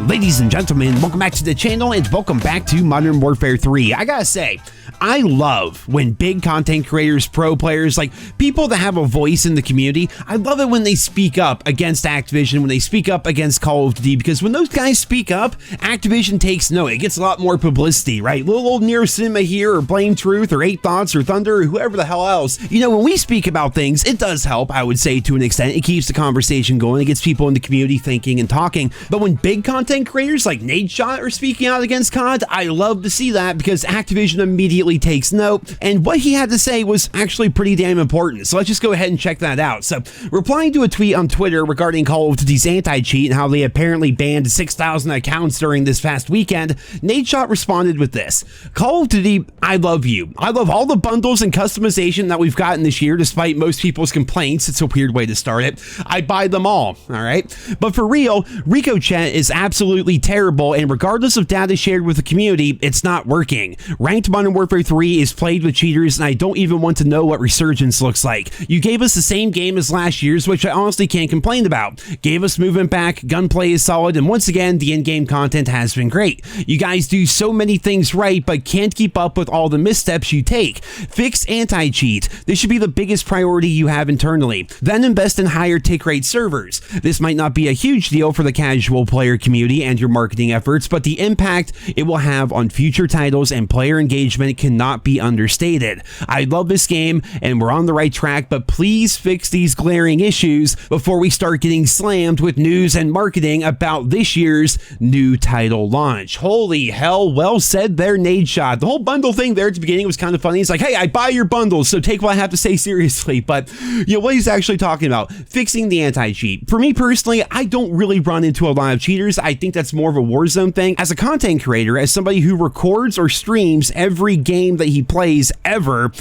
Ladies and gentlemen, welcome back to the channel and welcome back to Modern Warfare 3. I gotta say, I love when big content creators, pro players, like people that have a voice in the community, I love it when they speak up against Activision, when they speak up against Call of Duty, because when those guys speak up, Activision takes note. It gets a lot more publicity, right? Little old NerosCinema here, or Blame Truth, or 8 Thoughts, or Thunder, or whoever the hell else. You know, when we speak about things, it does help, I would say, to an extent. It keeps the conversation going. It gets people in the community thinking and talking. But when big content creators like Nadeshot are speaking out against COD, I love to see that because Activision immediately takes note, and what he had to say was actually pretty damn important. So let's just go ahead and check that out. So, replying to a tweet on Twitter regarding Call of Duty's anti-cheat and how they apparently banned 6,000 accounts during this past weekend, Nadeshot responded with this: Call of Duty, I love you. I love all the bundles and customization that we've gotten this year, despite most people's complaints. It's a weird way to start it. I buy them all right? But for real, Ricochet is absolutely terrible, and regardless of data shared with the community, it's not working. Ranked Modern Warfare 3 is played with cheaters, and I don't even want to know what Resurgence looks like. You gave us the same game as last year's, which I honestly can't complain about. Gave us movement back, gunplay is solid, and once again, the in-game content has been great. You guys do so many things right, but can't keep up with all the missteps you take. Fix anti-cheat. This should be the biggest priority you have internally. Then invest in higher tick rate servers. This might not be a huge deal for the casual player community and your marketing efforts, but the impact it will have on future titles and player engagement cannot be understated. I love this game and we're on the right track, but please fix these glaring issues before we start getting slammed with news and marketing about this year's new title launch. Holy hell, well said there, Nadeshot. The whole bundle thing there at the beginning was kind of funny. It's like, hey, I buy your bundles, so take what I have to say seriously. But you know what he's actually talking about: fixing the anti-cheat. For me personally, I don't really run into a lot of cheaters. I think that's more of a Warzone thing. As a content creator, as somebody who records or streams every game that he plays ever,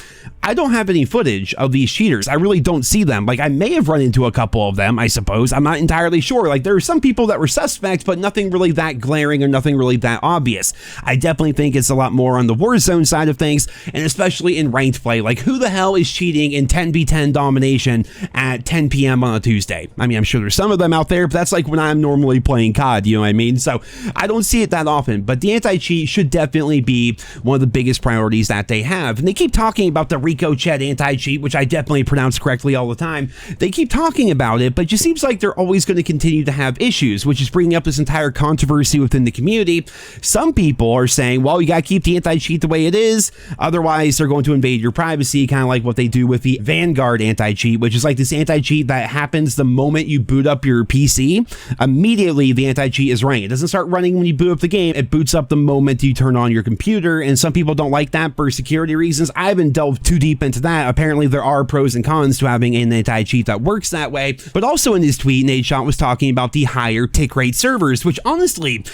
I don't have any footage of these cheaters. I really don't see them. Like, I may have run into a couple of them, I suppose. I'm not entirely sure. Like, there are some people that were suspect, but nothing really that glaring or nothing really that obvious. I definitely think it's a lot more on the Warzone side of things, and especially in ranked play. Like, who the hell is cheating in 10v10 domination at 10 p.m. on a Tuesday? I mean, I'm sure there's some of them out there, but that's like when I'm normally playing COD, you know what I mean? So I don't see it that often, but the anti-cheat should definitely be one of the biggest priorities that they have. And they keep talking about the Ricochet anti-cheat, which I definitely pronounce correctly all the time. They keep talking about it, but it just seems like they're always going to continue to have issues, which is bringing up this entire controversy within the community. Some people are saying, well, you got to keep the anti-cheat the way it is, otherwise they're going to invade your privacy, kind of like what they do with the Vanguard anti-cheat, which is like this anti-cheat that happens the moment you boot up your PC. Immediately, the anti-cheat is running. It doesn't start running when you boot up the game. It boots up the moment you turn on your computer, and some people don't like that for security reasons. I haven't delved too deep into that. Apparently, there are pros and cons to having an anti-cheat that works that way. But also in his tweet, Nadeshot was talking about the higher tick rate servers, which honestly,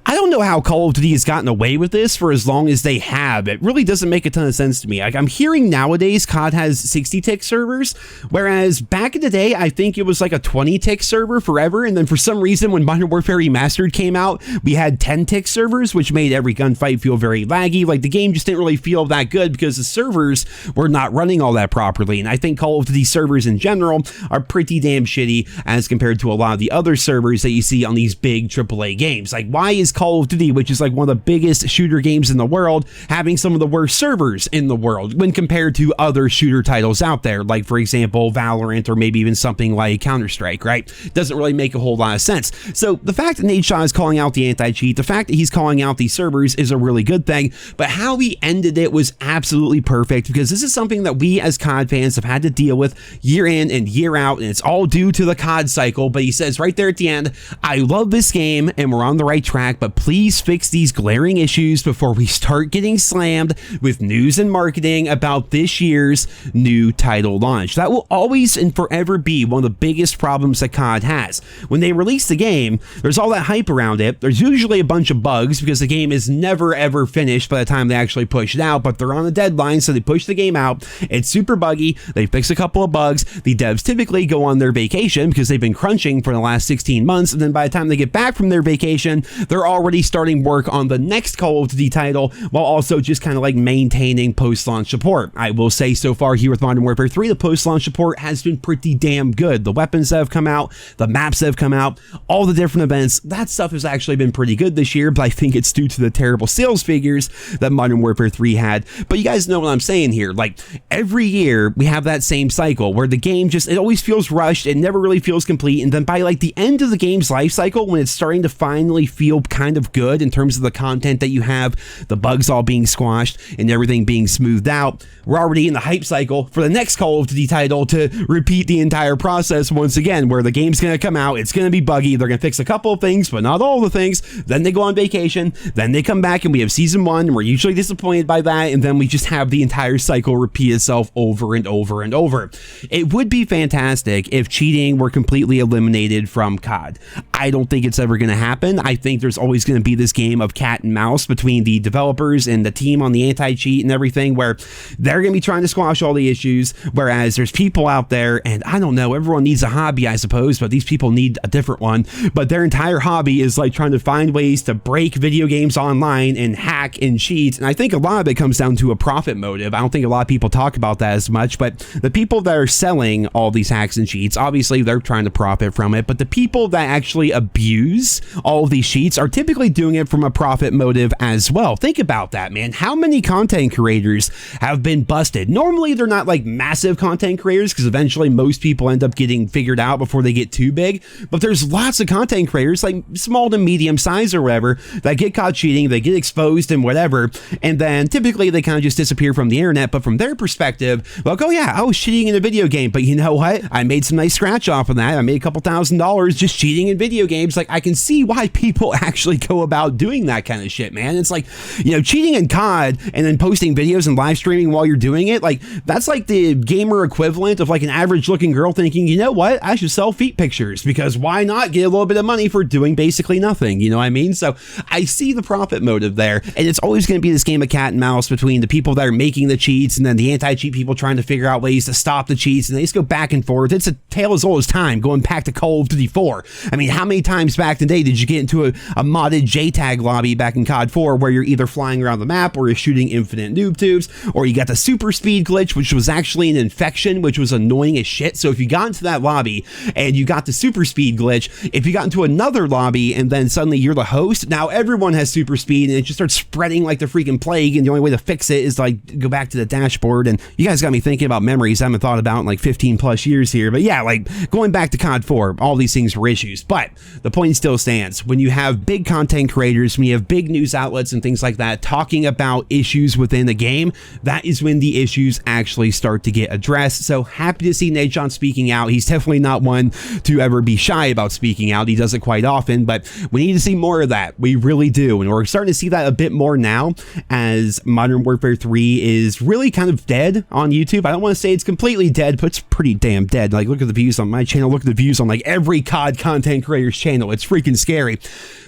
I don't know how Call of Duty has gotten away with this for as long as they have. It really doesn't make a ton of sense to me. Like, I'm hearing nowadays COD has 60 tick servers, whereas back in the day, I think it was like a 20 tick server forever. And then for some reason, when Modern Warfare Remastered came out, we had 10 tick servers, which made every gunfight feel very laggy. Like, the game just didn't really feel that good because the servers were not running all that properly. And I think Call of Duty servers in general are pretty damn shitty as compared to a lot of the other servers that you see on these big AAA games. Like, why is Call of Duty, which is like one of the biggest shooter games in the world, having some of the worst servers in the world when compared to other shooter titles out there, like for example Valorant or maybe even something like Counter-Strike, right? Doesn't really make a whole lot of sense. So the fact that Nadeshot is calling out the anti-cheat, the fact that he's calling out these servers is a really good thing, but how he ended it was absolutely perfect, because this is something that we as COD fans have had to deal with year in and year out, and it's all due to the COD cycle. But he says right there at the end, I love this game and we're on the right track, but please fix these glaring issues before we start getting slammed with news and marketing about this year's new title launch. That will always and forever be one of the biggest problems that COD has. When they release the game, there's all that hype around it. There's usually a bunch of bugs because the game is never ever finished by the time they actually push it out, but they're on a deadline, so they push the game out. It's super buggy. They fix a couple of bugs. The devs typically go on their vacation because they've been crunching for the last 16 months. And then by the time they get back from their vacation, they're already starting work on the next Call of Duty title, while also just kind of like maintaining post-launch support. I will say so far here with Modern Warfare 3, the post-launch support has been pretty damn good. The weapons that have come out, the maps that have come out, all the different events, that stuff has actually been pretty good this year, but I think it's due to the terrible sales figures that Modern Warfare 3 had. But you guys know what I'm saying here. Like, every year we have that same cycle where the game just, it always feels rushed, it never really feels complete, and then by like the end of the game's life cycle, when it's starting to finally feel kind of good in terms of the content that you have, the bugs all being squashed and everything being smoothed out, we're already in the hype cycle for the next Call of Duty title to repeat the entire process once again, where the game's going to come out, it's going to be buggy, they're going to fix a couple of things, but not all the things, then they go on vacation, then they come back and we have season 1, and we're usually disappointed by that, and then we just have the entire cycle repeat itself over and over and over. It would be fantastic if cheating were completely eliminated from COD. I don't think it's ever going to happen. I think there's always going to be this game of cat and mouse between the developers and the team on the anti-cheat and everything, where they're going to be trying to squash all the issues, whereas there's people out there, and I don't know, everyone needs a hobby, I suppose, but these people need a different one, but their entire hobby is like trying to find ways to break video games online and hack and cheat, and I think a lot of it comes down to a profit motive. I don't think a lot of people talk about that as much, but the people that are selling all these hacks and cheats, obviously they're trying to profit from it, but the people that actually abuse all of these cheats are typically doing it from a profit motive as well. Think about that, man. How many content creators have been busted? Normally they're not like massive content creators, because eventually most people end up getting figured out before they get too big, but there's lots of content creators, like small to medium size or whatever, that get caught cheating, they get exposed and whatever, and then typically they kind of just disappear from the internet. But from their perspective, like, oh yeah, I was cheating in a video game, but you know what, I made some nice scratch off of that, I made a couple $1,000 just cheating in video games. Like, I can see why people actually go about doing that kind of shit, man. It's like, you know, cheating in COD and then posting videos and live streaming while you're doing it, like, that's like the gamer equivalent of like an average looking girl thinking, you know what, I should sell feet pictures, because why not get a little bit of money for doing basically nothing, you know what I mean? So I see the profit motive there, and it's always going to be this game of cat and mouse between the people that are making the cheats and then the anti-cheat people trying to figure out ways to stop the cheats, and they just go back and forth. It's a tale as old as time, going back to Call of Duty 4. I mean, how many times back in the day did you get into a modded JTAG lobby back in COD 4 where you're either flying around the map or you're shooting infinite noob tubes, or you got the super speed glitch, which was actually an infection, which was annoying as shit. So if you got into that lobby and you got the super speed glitch, if you got into another lobby and then suddenly you're the host, now everyone has super speed and it just starts spreading like the freaking plague, and the only way to fix it is to like go back to the dashboard. And you guys got me thinking about memories I haven't thought about in like 15 plus years here, but yeah, like going back to COD 4, all these things were issues, but the point still stands. When you have big content creators, when you have big news outlets and things like that talking about issues within the game, that is when the issues actually start to get addressed. So happy to see Nadeshot speaking out. He's definitely not one to ever be shy about speaking out. He does it quite often, but we need to see more of that. We really do. And we're starting to see that a bit more now as Modern Warfare 3 is really kind of dead on YouTube. I don't want to say it's completely dead, but it's pretty damn dead. Like, look at the views on my channel, look at the views on like every COD content creator's channel. It's freaking scary.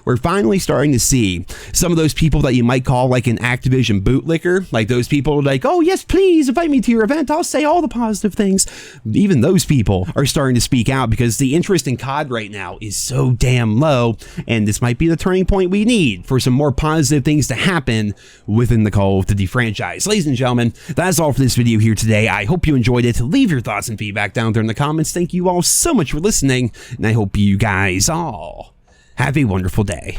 We're finally starting to see some of those people that you might call like an Activision bootlicker, like those people like, oh yes, please invite me to your event, I'll say all the positive things. Even those people are starting to speak out because the interest in COD right now is so damn low, and this might be the turning point we need for some more positive things to happen within the Call of Duty franchise. Ladies and gentlemen, that's all for this video here today. I hope you enjoyed it. Leave your thoughts and feedback down there in the comments. Thank you all so much for listening, and I hope you guys all have a wonderful day.